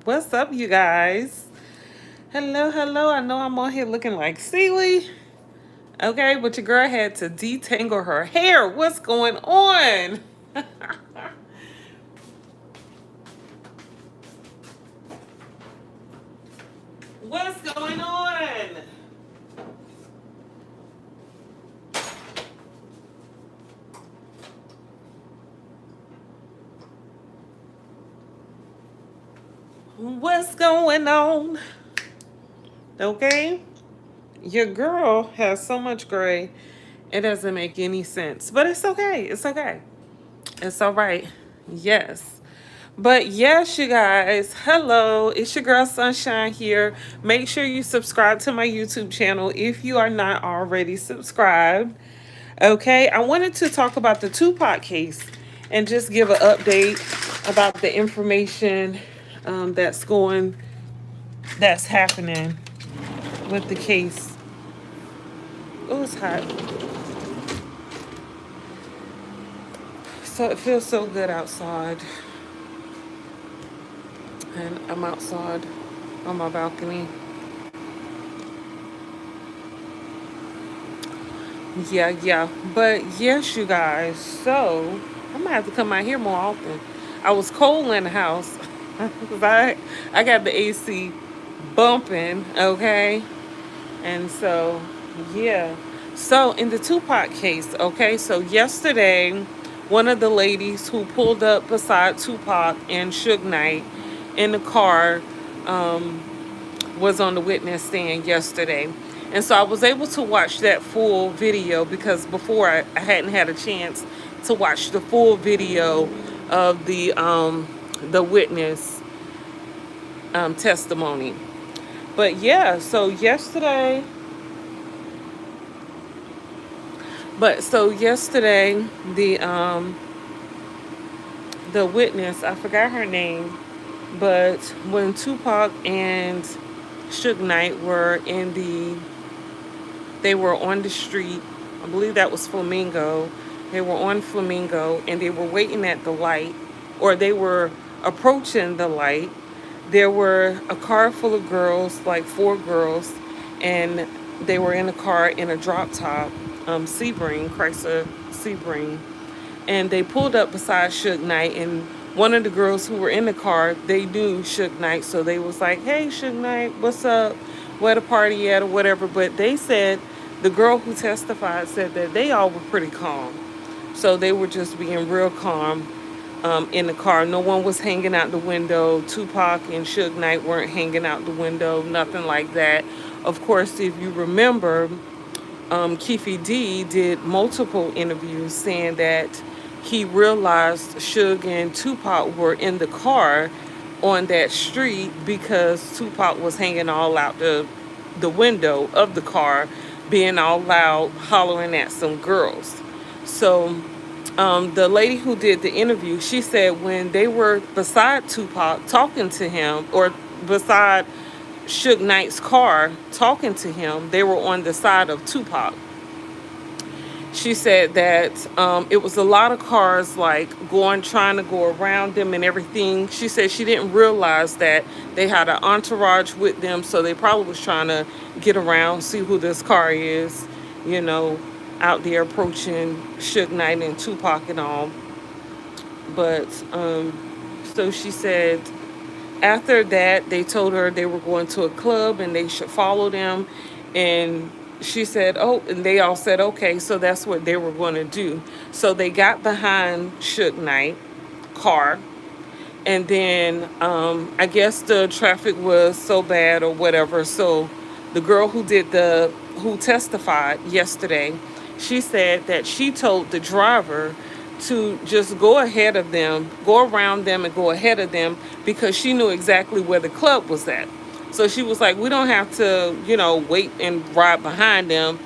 What's up, you guys? Hello, hello. I know I'm on here looking like Sealy. Okay, but your girl had to detangle her hair. What's going on? What's going on? What's going on? Okay, your girl has so much gray, it doesn't make any sense. But it's okay. It's okay. It's all right. Yes. But yes, you guys, hello. It's your girl Sunshine here. Make sure you subscribe to my YouTube channel if you are not already subscribed. Okay, I wanted to talk about the Tupac case and just give an update about the information that's happening with the case. Oh, it's hot. So it feels so good outside. And I'm outside on my balcony. Yeah. But yes, you guys. So I'm gonna have to come out here more often. I was cold in the house because I got the AC bumping. Okay, and so yeah. So in the Tupac case, okay. So yesterday, one of the ladies who pulled up beside Tupac and Suge Knight in the car was on the witness stand yesterday. And so I was able to watch that full video because before I hadn't had a chance to watch the full video of the witness testimony. But yeah, so yesterday, yesterday the witness, I forgot her name, but when Tupac and Suge Knight they were on the street. I believe that was Flamingo. They were on Flamingo and they were waiting at the light, or they were approaching the light. There were a car full of girls, like four girls, and they were in a car in a drop top, Sebring, Chrysler Sebring. And they pulled up beside Suge Knight, and one of the girls who were in the car, they knew Suge Knight, so they was like, "Hey, Suge Knight, what's up? Where the party at, or whatever." But they said the girl who testified said that they all were pretty calm, so they were just being real calm in the car. No one was hanging out the window. Tupac and Suge Knight weren't hanging out the window, nothing like that. Of course, if you remember, Keefe D did multiple interviews saying that he realized Suge and Tupac were in the car on that street because Tupac was hanging all out the window of the car, being all loud, hollering at some girls. So the lady who did the interview, she said when they were beside Tupac talking to him, or beside Suge Knight's car talking to him, they were on the side of Tupac. She said that it was a lot of cars like trying to go around them and everything. She said she didn't realize that they had an entourage with them, so they probably was trying to get around, see who this car is, you know, out there approaching Suge Knight and Tupac and all. But so she said after that, they told her they were going to a club and they should follow them. And she said, oh, and they all said, okay, so that's what they were going to do. So they got behind Suge Knight car. And then I guess the traffic was so bad or whatever. So the girl who testified yesterday, she said that she told the driver to just go ahead of them, go around them and go ahead of them because she knew exactly where the club was at. So she was like, we don't have to, wait and ride behind them.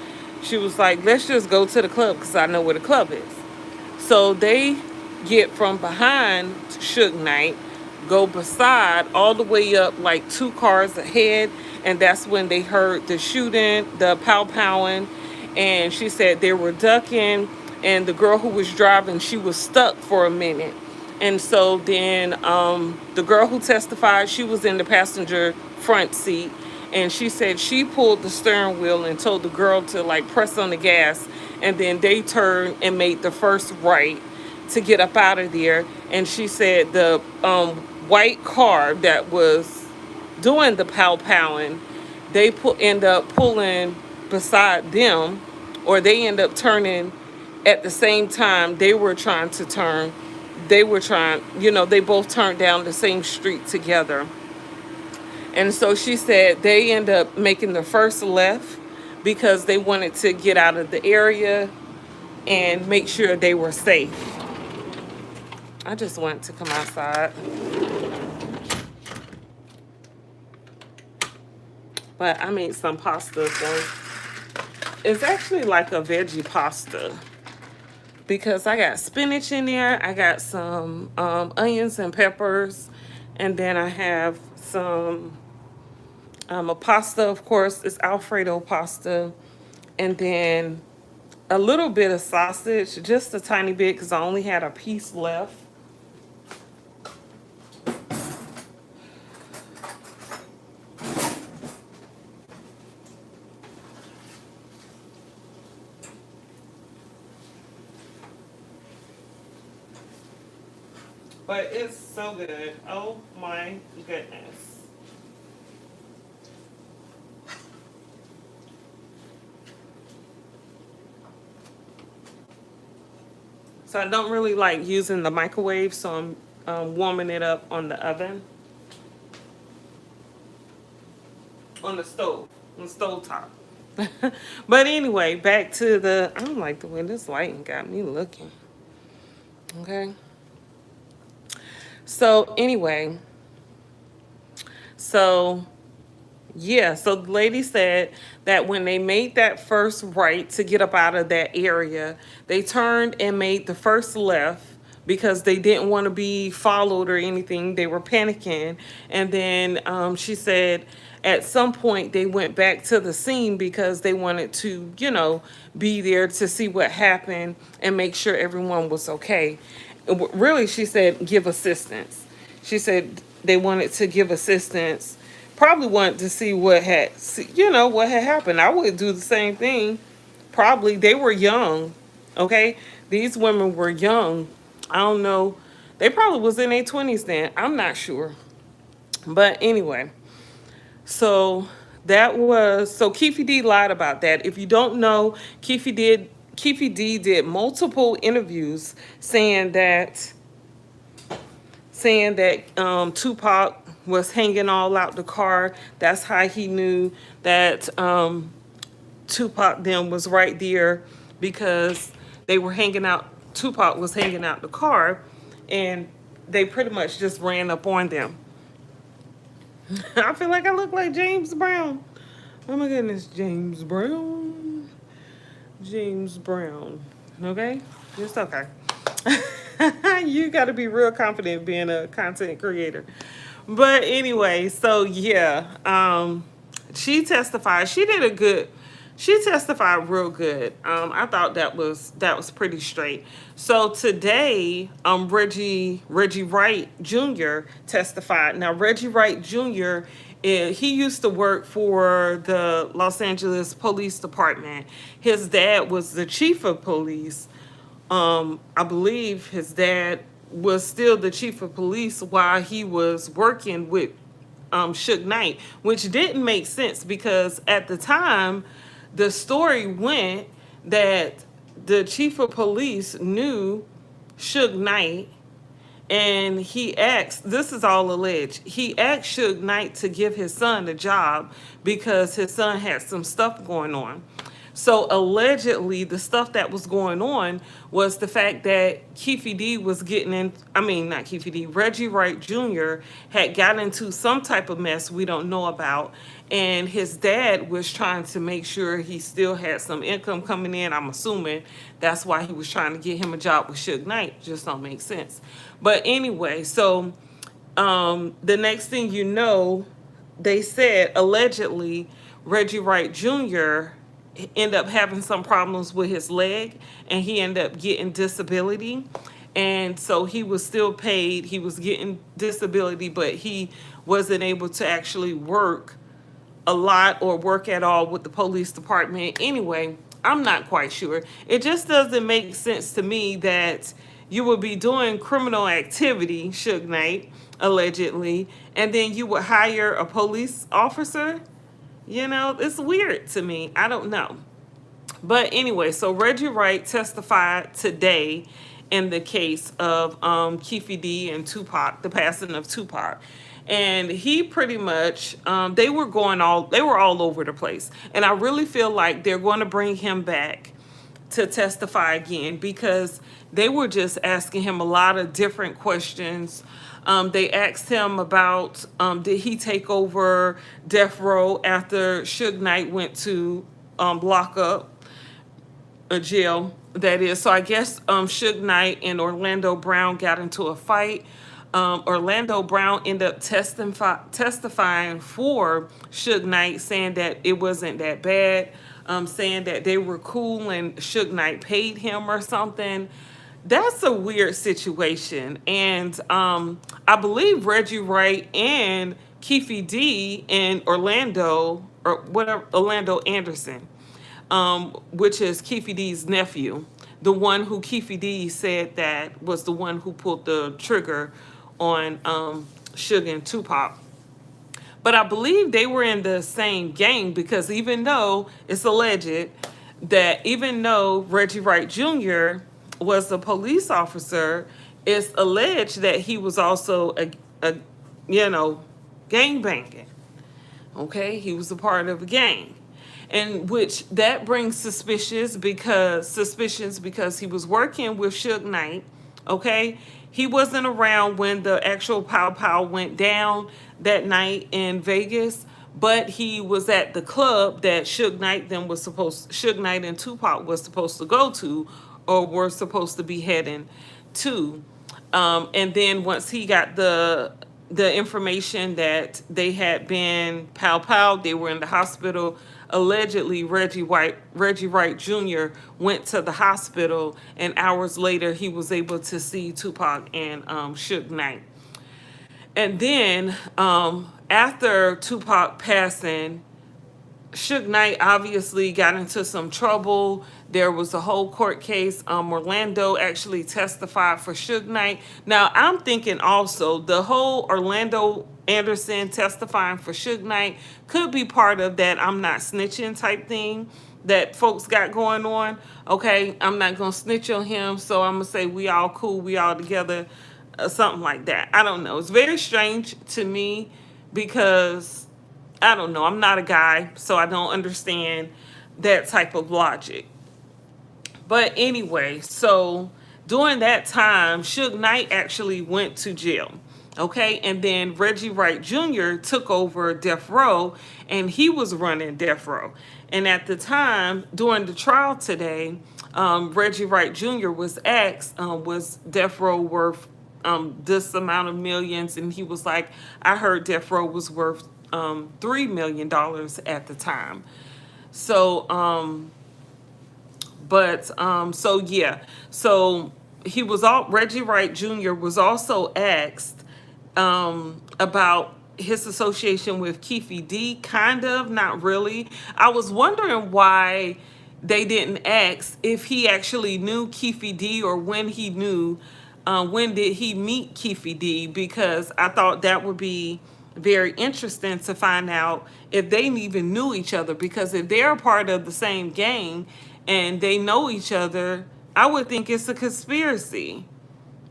She was like, let's just go to the club because I know where the club is. So they get from behind Suge Knight, go beside all the way up like two cars ahead, and that's when they heard the shooting, the pow-powing, and she said they were ducking, and the girl who was driving, she was stuck for a minute. And so then the girl who testified, she was in the passenger front seat, and she said she pulled the steering wheel and told the girl to like press on the gas, and then they turned and made the first right to get up out of there. And she said the white car that was doing the pow powing, end up pulling beside them, or they end up turning at the same time they were trying to turn. They were trying, they both turned down the same street together. And so she said they end up making the first left because they wanted to get out of the area and make sure they were safe. I just wanted to come outside. But I made some pasta, so it's actually like a veggie pasta because I got spinach in there. I got some onions and peppers, and then I have some a pasta, of course. It's Alfredo pasta, and then a little bit of sausage, just a tiny bit because I only had a piece left. But it's so good. Oh my goodness. So I don't really like using the microwave, so I'm warming it up on the oven. On the stove top. But anyway, back to I don't like the way this lighting got me looking. Okay. So anyway, so yeah, so the lady said that when they made that first right to get up out of that area, they turned and made the first left because they didn't want to be followed or anything. They were panicking. And then she said at some point they went back to the scene because they wanted to, be there to see what happened and make sure everyone was okay. Really, she said, give assistance. She said they wanted to give assistance, probably wanted to see what had happened. I would do the same thing. Probably they were young, okay? These women were young. I don't know. They probably was in their 20s then. I'm not sure. But anyway, so Keefe D lied about that. If you don't know, Keefe D did multiple interviews saying that Tupac was hanging all out the car. That's how he knew that Tupac then was right there because they were hanging out. Tupac was hanging out the car, and they pretty much just ran up on them. I feel like I look like James Brown. Oh my goodness, James Brown. James Brown. Okay? It's okay. You got to be real confident being a content creator. But anyway, so yeah, she testified. She testified real good. I thought that was pretty straight. So today, Reggie Wright Jr. testified. Now Reggie Wright Jr. He used to work for the Los Angeles Police Department. His dad was the chief of police. I believe his dad was still the chief of police while he was working with Suge Knight, which didn't make sense because at the time, the story went that the chief of police knew Suge Knight, and he asked, this is all alleged, he asked Suge Knight to give his son a job because his son had some stuff going on. So allegedly, the stuff that was going on was the fact that Keefe D was getting in, I mean, not Keefe D, Reggie Wright Jr. had gotten into some type of mess we don't know about. And his dad was trying to make sure he still had some income coming in. I'm assuming that's why he was trying to get him a job with Suge Knight. Just don't make sense. But anyway, so the next thing you know, they said allegedly Reggie Wright Jr. end up having some problems with his leg, and he ended up getting disability. And so he was still paid. He was getting disability, but he wasn't able to actually work a lot or work at all with the police department. Anyway, I'm not quite sure. It just doesn't make sense to me that you would be doing criminal activity, Suge Knight, allegedly, and then you would hire a police officer. It's weird to me. I don't know. But anyway, so Reggie Wright testified today in the case of Keefe D and Tupac, the passing of Tupac. And he pretty much, they were all over the place. And I really feel like they're going to bring him back to testify again because they were just asking him a lot of different questions. They asked him about did he take over death row after Suge Knight went to lock up a jail, that is. So I guess Suge Knight and Orlando Brown got into a fight. Orlando Brown ended up testifying for Suge Knight, saying that it wasn't that bad, saying that they were cool and Suge Knight paid him or something. That's a weird situation. And I believe Reggie Wright and Keefe D and Orlando, or whatever, Orlando Anderson, which is Keefe D's nephew, the one who Keefe D said that was the one who pulled the trigger on Suge and Tupac. But I believe they were in the same gang because even though it's alleged that even though Reggie Wright Jr. was a police officer, it's alleged that he was also a gang banging. Okay, he was a part of a gang. And which that brings suspicions because he was working with Suge Knight. Okay, he wasn't around when the actual pow pow went down that night in Vegas, but he was at the club that Suge Knight and Tupac was supposed to go to, or were supposed to be heading to. And then once he got the information that they had been pow, they were in the hospital. Allegedly, Reggie Wright Jr. went to the hospital, and hours later, he was able to see Tupac and Suge Knight. And then after Tupac passing, Suge Knight obviously got into some trouble. There was a whole court case. Orlando actually testified for Suge Knight. Now, I'm thinking also the whole Orlando Anderson testifying for Suge Knight could be part of that I'm not snitching type thing that folks got going on. Okay, I'm not going to snitch on him, so I'm going to say we all cool, we all together, something like that. I don't know. It's very strange to me because I don't know. I'm not a guy, so I don't understand that type of logic. But anyway, so during that time, Suge Knight actually went to jail. Okay, and then Reggie Wright Jr. took over death row, and he was running death row. And at the time, during the trial today, Reggie Wright Jr. was asked, was death row worth this amount of millions? And he was like, I heard death row was worth $3 million at the time. So, so yeah. So Reggie Wright Jr. was also asked about his association with Keefe D, kind of, not really. I was wondering why they didn't ask if he actually knew Keefe D or when he knew, when did he meet Keefe D, because I thought that would be very interesting to find out if they even knew each other, because if they're a part of the same gang and they know each other, I would think it's a conspiracy.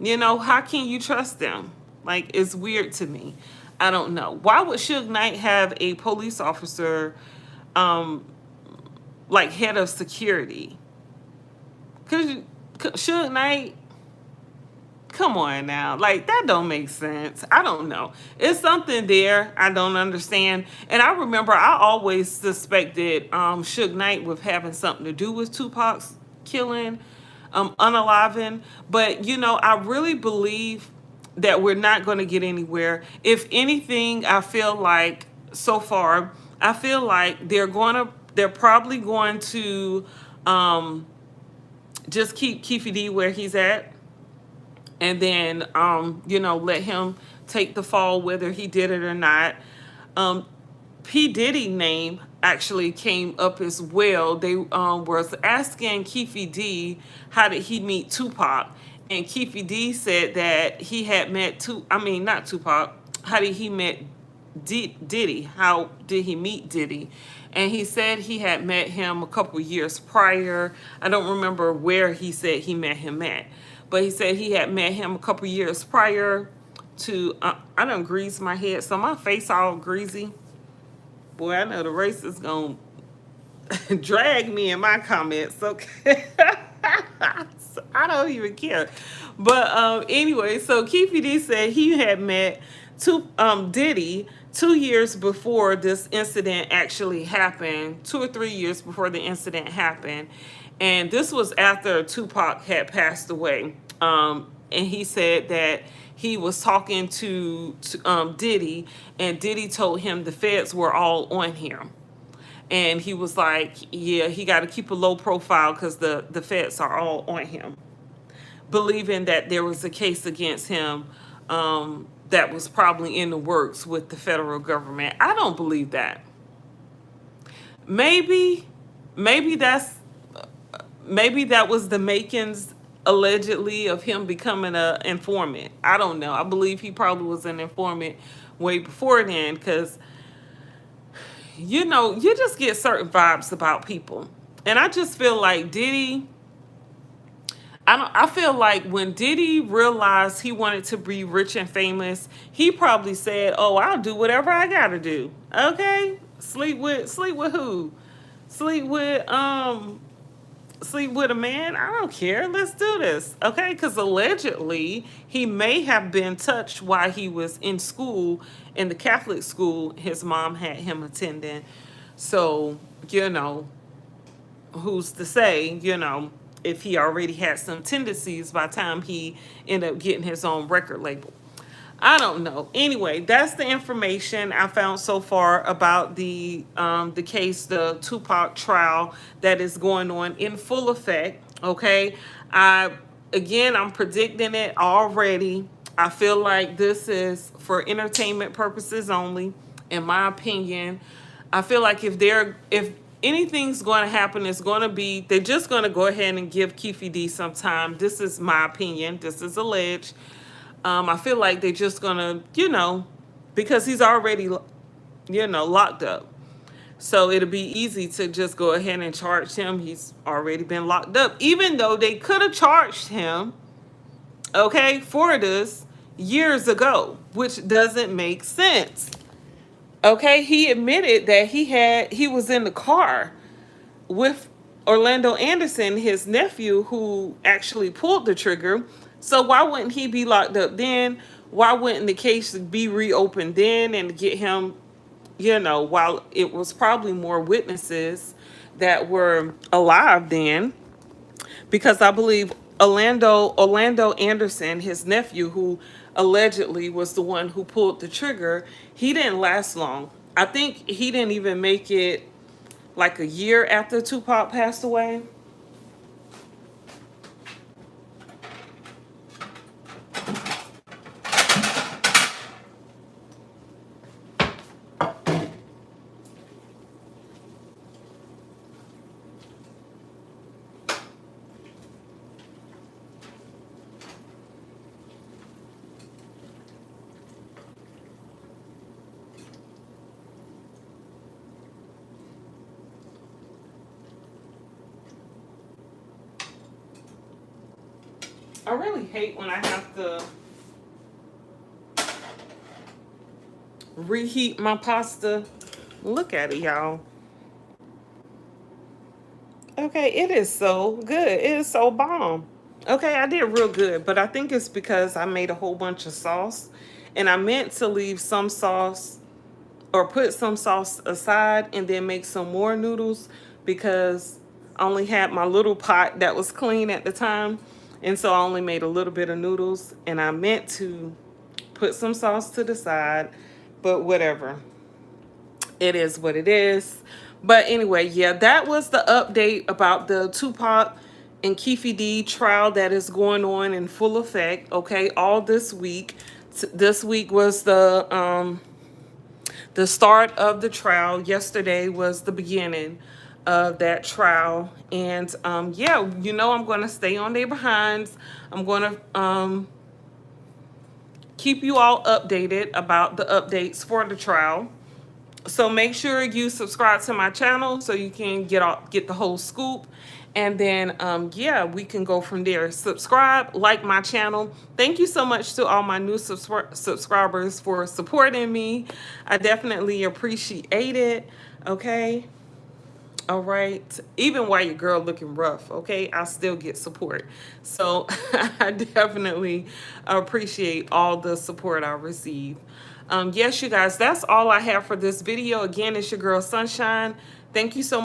How can you trust them? Like, it's weird to me. I don't know. Why would Suge Knight have a police officer like head of security? Because Suge Knight, come on now. Like, that don't make sense. I don't know. It's something there I don't understand. And I remember I always suspected Suge Knight with having something to do with Tupac's killing, unaliving. But, I really believe that we're not going to get anywhere. If anything, I feel like so far, I feel like they're probably going to just keep Keefe D where he's at. and then let him take the fall whether he did it or not. um P. Diddy name actually came up as well. They was asking Keefe D how did he meet Tupac, and Keefe D said that he had met not Tupac. How did he met Diddy? How did he meet Diddy? And he said he had met him a couple years prior. I don't remember where he said he met him at, but he said he had met him a couple years prior to. I done greased my head, so my face all greasy. Boy, I know the racist gonna drag me in my comments. Okay, so I don't even care. But anyway, so Keefe D said he had met Diddy 2 years before this incident actually happened, 2 or 3 years before the incident happened, and this was after Tupac had passed away. And he said that he was talking to Diddy, and Diddy told him the feds were all on him. And he was like, yeah, he got to keep a low profile because the feds are all on him, believing that there was a case against him that was probably in the works with the federal government. I don't believe that. Maybe, maybe that's maybe that was the makings allegedly of him becoming an informant. I don't know. I believe he probably was an informant way before then, because you just get certain vibes about people. And I just feel like Diddy, I feel like when Diddy realized he wanted to be rich and famous, he probably said, "Oh, I'll do whatever I got to do." Okay? Sleep with who? Sleep with sleep with a man? I don't care. Let's do this. Okay? Because allegedly he may have been touched while he was in school, in the Catholic school his mom had him attending. So, who's to say, if he already had some tendencies by the time he ended up getting his own record label. I don't know. Anyway, that's the information I found so far about the case, the Tupac trial that is going on in full effect. Okay, I'm predicting it already. I feel like this is for entertainment purposes only, in my opinion. I feel like if anything's going to happen, it's going to be, they're just going to go ahead and give Keefe D some time. This is my opinion. This is alleged. I feel like they're just going to, because he's already, locked up. So it'll be easy to just go ahead and charge him. He's already been locked up, even though they could have charged him, okay, for this years ago, which doesn't make sense. Okay, he admitted that he was in the car with Orlando Anderson, his nephew, who actually pulled the trigger. So why wouldn't he be locked up then? Why wouldn't the case be reopened then and get him, while it was probably more witnesses that were alive then? Because I believe Orlando Anderson, his nephew, who allegedly was the one who pulled the trigger, he didn't last long. I think he didn't even make it like a year after Tupac passed away. I really hate when I have to reheat my pasta. Look at it, y'all. Okay, it is so good. It is so bomb. Okay, I did real good, but I think it's because I made a whole bunch of sauce, and I meant to leave some sauce or put some sauce aside and then make some more noodles, because I only had my little pot that was clean at the time, and so I only made a little bit of noodles, and I meant to put some sauce to the side, but whatever. It is what it is. But anyway, yeah, that was the update about the Tupac and Keefe trial that is going on in full effect, okay, all this week. This week was the start of the trial. Yesterday was the beginning of that trial. And yeah, you know, I'm going to stay on their behinds. I'm going to keep you all updated about the updates for the trial. So make sure you subscribe to my channel so you can get the whole scoop. And then, yeah, we can go from there. Subscribe, like my channel. Thank you so much to all my new subscribers for supporting me. I definitely appreciate it. Okay. All right. Even while your girl looking rough, okay, I still get support. So I definitely appreciate all the support I receive. Yes, you guys, that's all I have for this video. Again, it's your girl Sunshine. Thank you so much.